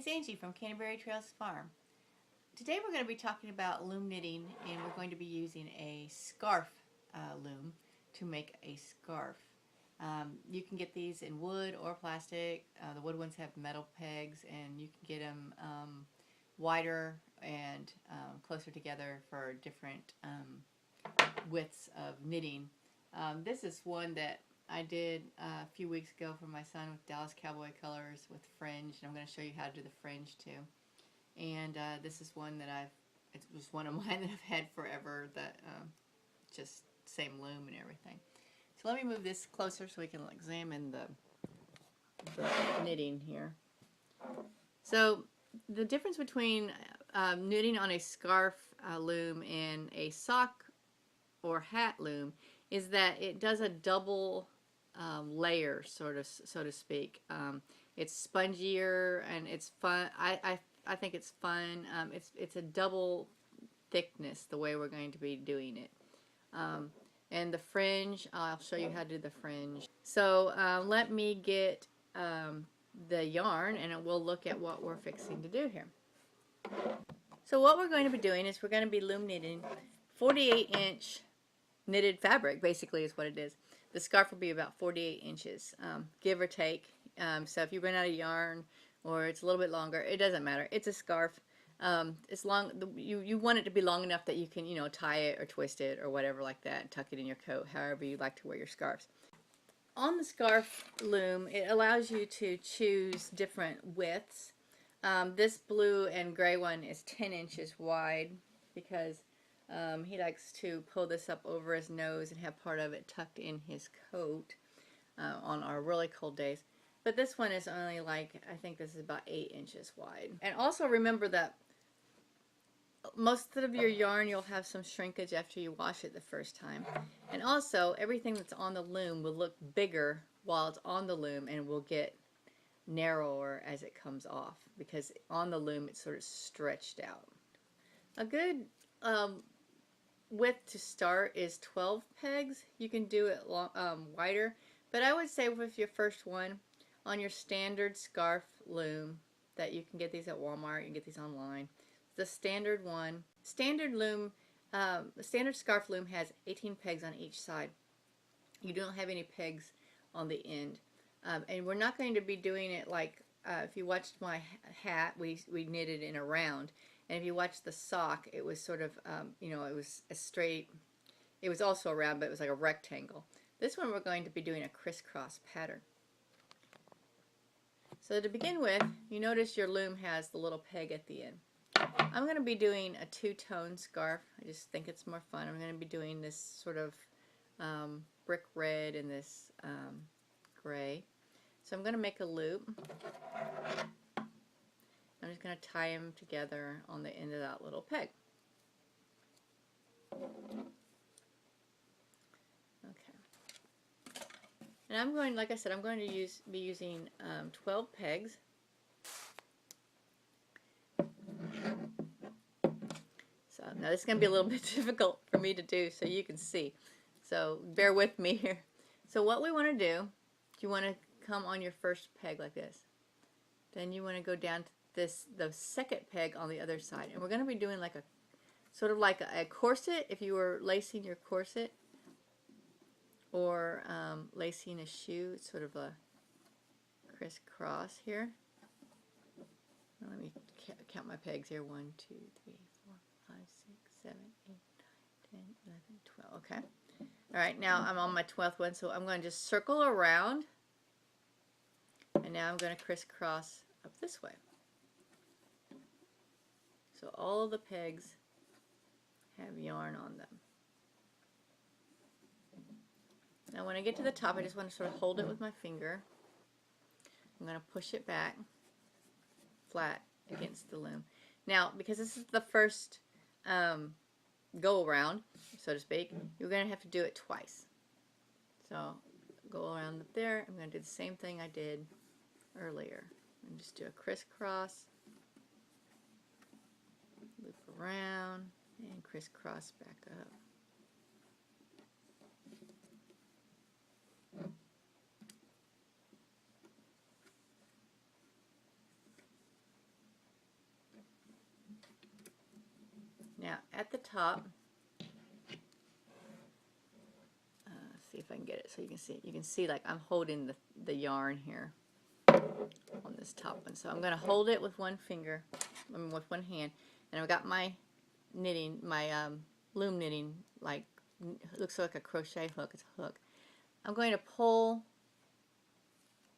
It's Angie from Canterbury Trails Farm. Today we're going to be talking about loom knitting, and we're going to be using a scarf loom to make a scarf. You can get these in wood or plastic. The wood ones have metal pegs, and you can get them wider and closer together for different widths of knitting. This is one that I did a few weeks ago for my son with Dallas Cowboy colors with fringe, and I'm going to show you how to do the fringe too. And this is one that it was one of mine that I've had forever, that just same loom and everything. So let me move this closer so we can examine the knitting here. So the difference between knitting on a scarf loom and a sock or hat loom is that it does a double layer, so to speak. It's spongier and it's fun. I think it's fun. It's a double thickness the way we're going to be doing it. And the fringe, I'll show you how to do the fringe. So let me get the yarn, and we'll look at what we're fixing to do here. So what we're going to be doing is we're going to be loom knitting 48-inch knitted fabric, basically is what it is. The scarf will be about 48 inches, give or take. So if you run out of yarn or it's a little bit longer, it doesn't matter. It's a scarf. It's long. You want it to be long enough that you can, tie it or twist it or whatever like that, tuck it in your coat, however you like to wear your scarves. On the scarf loom, it allows you to choose different widths. This blue and gray one is 10 inches wide because he likes to pull this up over his nose and have part of it tucked in his coat on our really cold days. But this one is only I think this is about 8 inches wide. And also remember that most of your yarn, you'll have some shrinkage after you wash it the first time. And also, everything that's on the loom will look bigger while it's on the loom and will get narrower as it comes off, because on the loom it's sort of stretched out. A good width to start is 12 pegs. You can do it wider, but I would say with your first one on your standard scarf loom, that you can get these at Walmart, you can get these online. The standard one, standard scarf loom has 18 pegs on each side. You don't have any pegs on the end, and we're not going to be doing it like if you watched my hat, we knitted in a round. And if you watch the sock, it was sort of, it was a straight, it was also a round, but it was like a rectangle. This one we're going to be doing a crisscross pattern. So to begin with, you notice your loom has the little peg at the end. I'm going to be doing a two-tone scarf. I just think it's more fun. I'm going to be doing this sort of brick red and this gray. So I'm going to make a loop. I'm just going to tie them together on the end of that little peg. Okay. And I'm going, like I said, I'm going to be using 12 pegs. So now this is going to be a little bit difficult for me to do so you can see. So bear with me here. So what we want to do, you want to come on your first peg like this. Then you want to go down to the second peg on the other side, and we're going to be doing like a sort of like a corset if you were lacing your corset, or lacing a shoe. It's sort of a crisscross here. Now let me count my pegs here. 1, 2, 3, 4, 5, 6, 7, 8, 9, 10, 11, 12. Okay. All right. Now I'm on my 12th one, so I'm going to just circle around, and now I'm going to crisscross up this way. So all of the pegs have yarn on them. Now when I get to the top, I just want to sort of hold it with my finger. I'm going to push it back flat against the loom. Now, because this is the first go around, so to speak, you're going to have to do it twice. So go around up there. I'm going to do the same thing I did earlier. And just do a crisscross, loop around, and crisscross back up. at the top. See if I can get it so you can see it. You can see like I'm holding the yarn here on this top one. So I'm going to hold it with one finger, with one hand, and I've got my knitting, my loom knitting, like looks like a crochet hook. It's a hook. I'm going to pull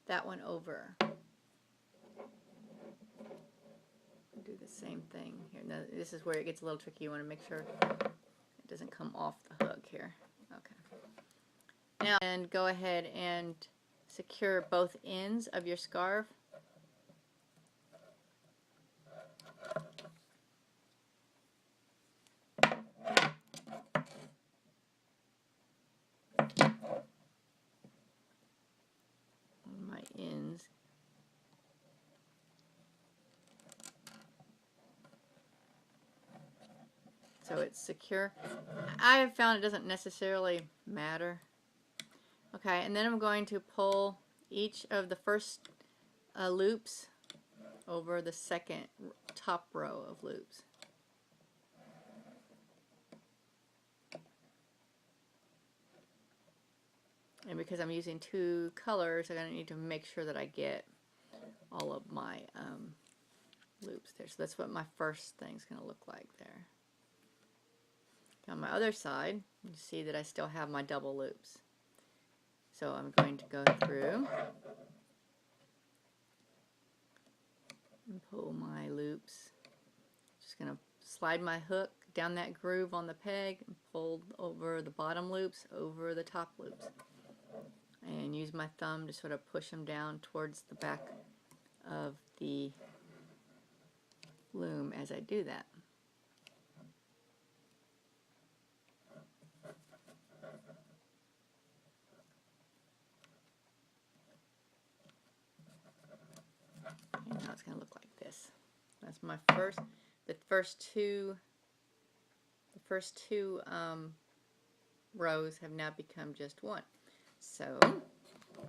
that one over. Do the same thing here. Now this is where it gets a little tricky. You want to make sure it doesn't come off the hook here. Okay. Now, and go ahead and secure both ends of your scarf. On my ends. So it's secure. I have found it doesn't necessarily matter. Okay, and then I'm going to pull each of the first loops over the second top row of loops. And because I'm using two colors, I'm going to need to make sure that I get all of my loops there. So that's what my first thing's going to look like there. On my other side, you see that I still have my double loops. So I'm going to go through and pull my loops. Just going to slide my hook down that groove on the peg and pull over the bottom loops over the top loops. And use my thumb to sort of push them down towards the back of the loom as I do that. And now it's going to look like this. That's my the first two rows have now become just one. So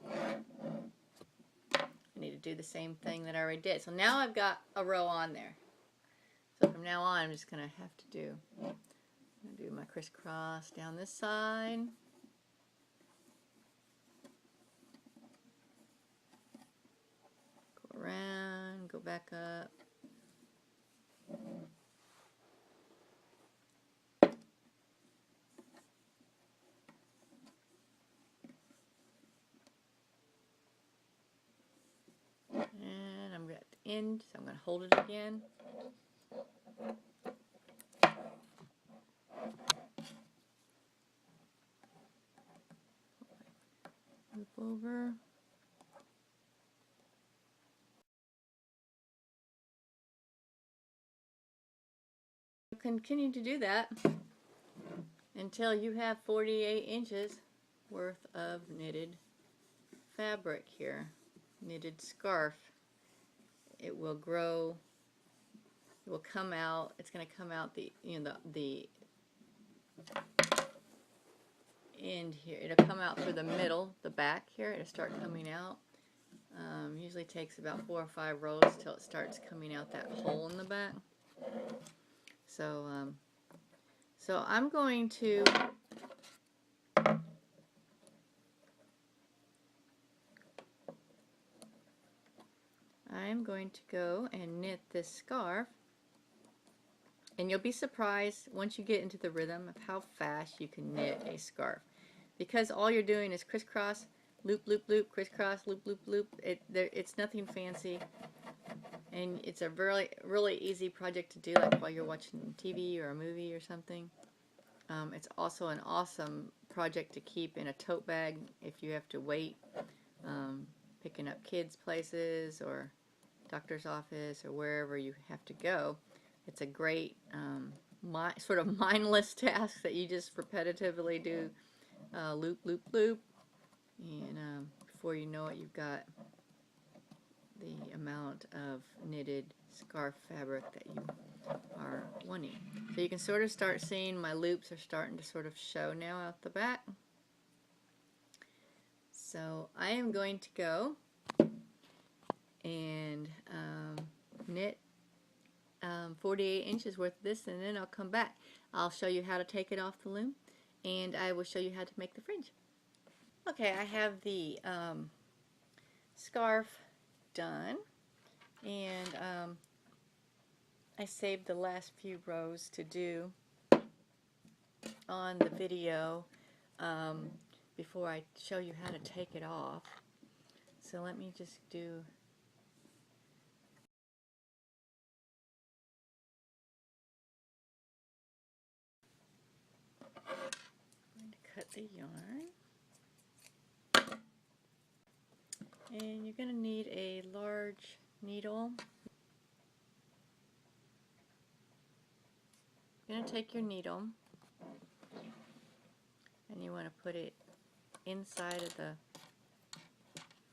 I need to do the same thing that I already did. So now I've got a row on there. So from now on, I'm just going to have to do my crisscross down this side. Go around, go back up. And I'm at the end, so I'm going to hold it again. Loop over. Continue to do that until you have 48 inches worth of knitted fabric here, knitted scarf. It will grow, it will come out, it's going to come out the end here. It'll come out through the middle, the back here. It'll start coming out. Usually takes about 4 or 5 rows till it starts coming out that hole in the back. So, so I'm going to go and knit this scarf, and you'll be surprised once you get into the rhythm of how fast you can knit a scarf, because all you're doing is crisscross, loop, loop, loop, crisscross, loop, loop, loop. It's nothing fancy. And it's a really easy project to do, like while you're watching TV or a movie or something. It's also an awesome project to keep in a tote bag if you have to wait, picking up kids places or doctor's office or wherever you have to go. It's a great sort of mindless task that you just repetitively do, loop, loop, loop, and before you know it, you've got the amount of knitted scarf fabric that you are wanting. So you can sort of start seeing my loops are starting to sort of show now out the back. So I am going to go and knit 48 inches worth of this, and then I'll come back. I'll show you how to take it off the loom, and I will show you how to make the fringe. Okay, I have the scarf done, and I saved the last few rows to do on the video before I show you how to take it off. So let me just do cut the yarn, and you're going to need a large needle. You're going to take your needle and you want to put it inside of the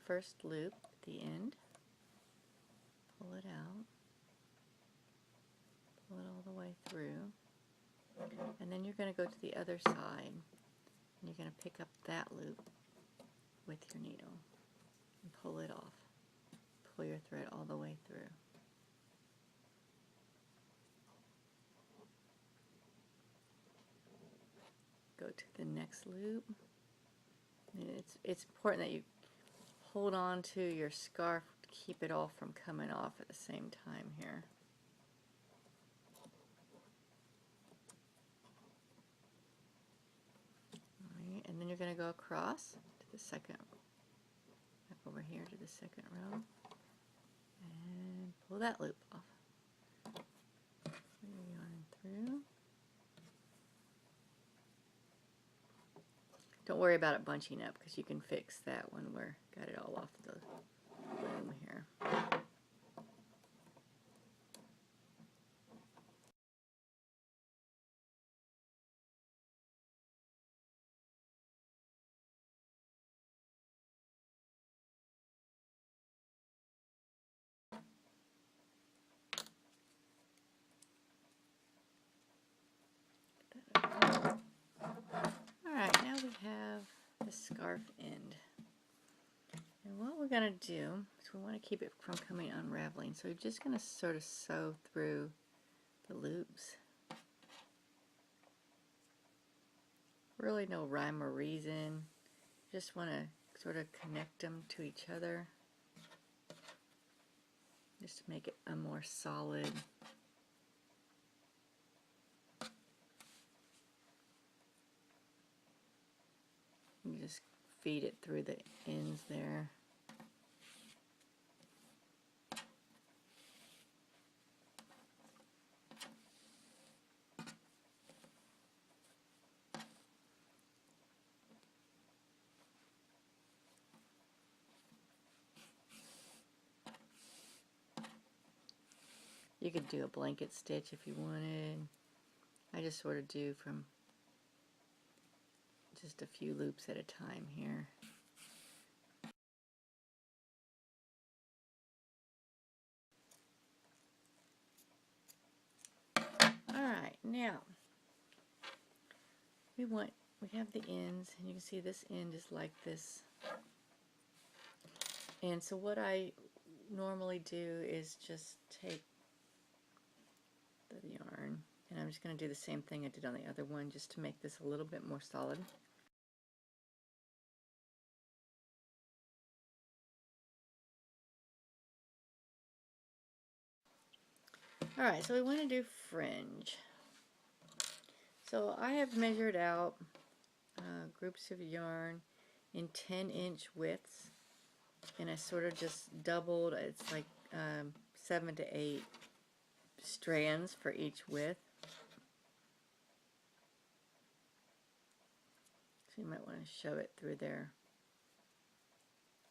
first loop at the end. Pull it out, pull it all the way through, and then you're going to go to the other side and you're going to pick up that loop with your needle and pull it off. Pull your thread all the way through. Go to the next loop. And it's important that you hold on to your scarf to keep it all from coming off at the same time here. Alright, and then you're going to go across to the second, back over here to the second row, and pull that loop off. Pull your yarn through. Don't worry about it bunching up because you can fix that when we're got it all off the loom here. Alright, now we have the scarf end. And what we're going to do is we want to keep it from coming unraveling. So we're just going to sort of sew through the loops. Really no rhyme or reason. Just want to sort of connect them to each other. Just to make it a more solid. You just feed it through the ends there. You could do a blanket stitch if you wanted. I just sort of do from just a few loops at a time here. Alright, now we have the ends, and you can see this end is like this. And so what I normally do is just take the yarn, and I'm just going to do the same thing I did on the other one just to make this a little bit more solid. Alright, so we want to do fringe. So I have measured out groups of yarn in 10-inch widths, and I sort of just doubled. It's like 7 to 8 strands for each width. So you might want to shove it through there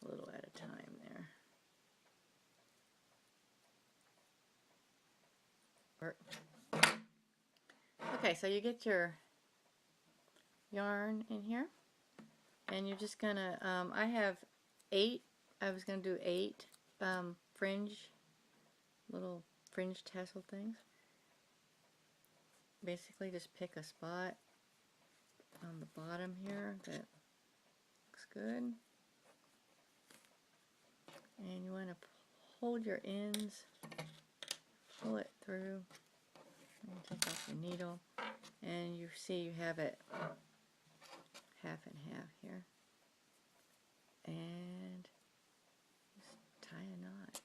a little at a time there. Okay, so you get your yarn in here, and you're just gonna, I have 8, I was gonna do 8 little fringe tassel things. Basically just pick a spot on the bottom here that looks good, and you want to hold your ends, pull it through, And take off your needle, and you see you have it half and half here, and just tie a knot.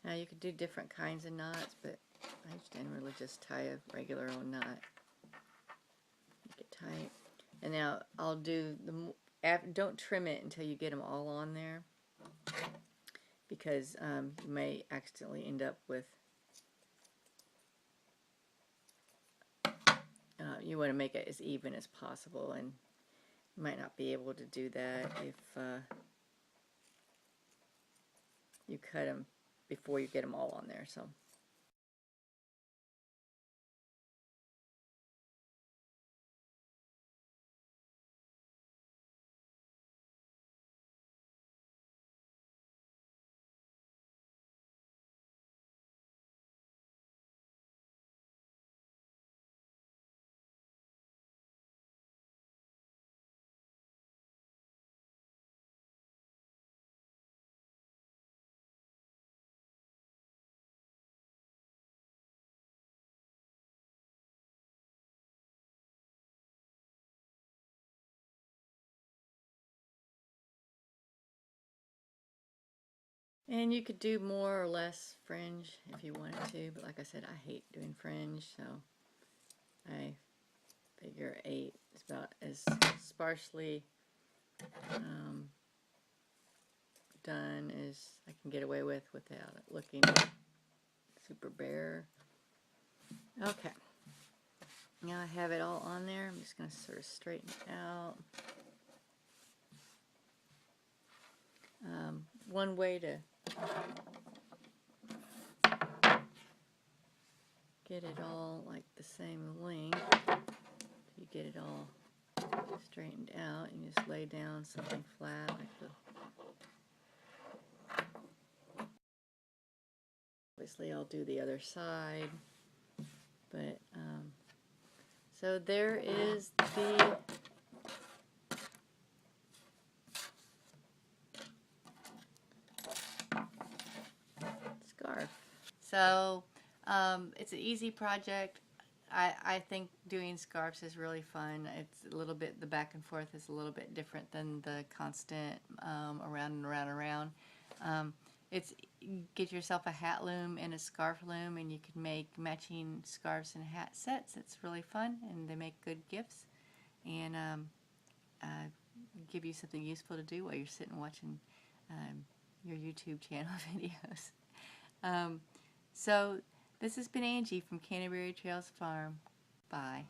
Now you could do different kinds of knots, but I generally just tie a regular old knot. Make it tight. And now I'll do don't trim it until you get them all on there, because you may accidentally end up with, you want to make it as even as possible, and you might not be able to do that if you cut them before you get them all on there. So. And you could do more or less fringe if you wanted to, but like I said, I hate doing fringe, so I figure 8 is about as sparsely done as I can get away with without it looking super bare. Okay, now I have it all on there. I'm just going to sort of straighten it out. One way to get it all like the same length, you get it all straightened out, and you just lay down something flat like the. Obviously I'll do the other side, but so there is the scarf. So it's an easy project. I think doing scarves is really fun. It's a little bit, the back and forth is a little bit different than the constant around and around and around. Get yourself a hat loom and a scarf loom, and you can make matching scarves and hat sets. It's really fun, and they make good gifts, and give you something useful to do while you're sitting watching your YouTube channel videos. So this has been Angie from Canterbury Trails Farm. Bye.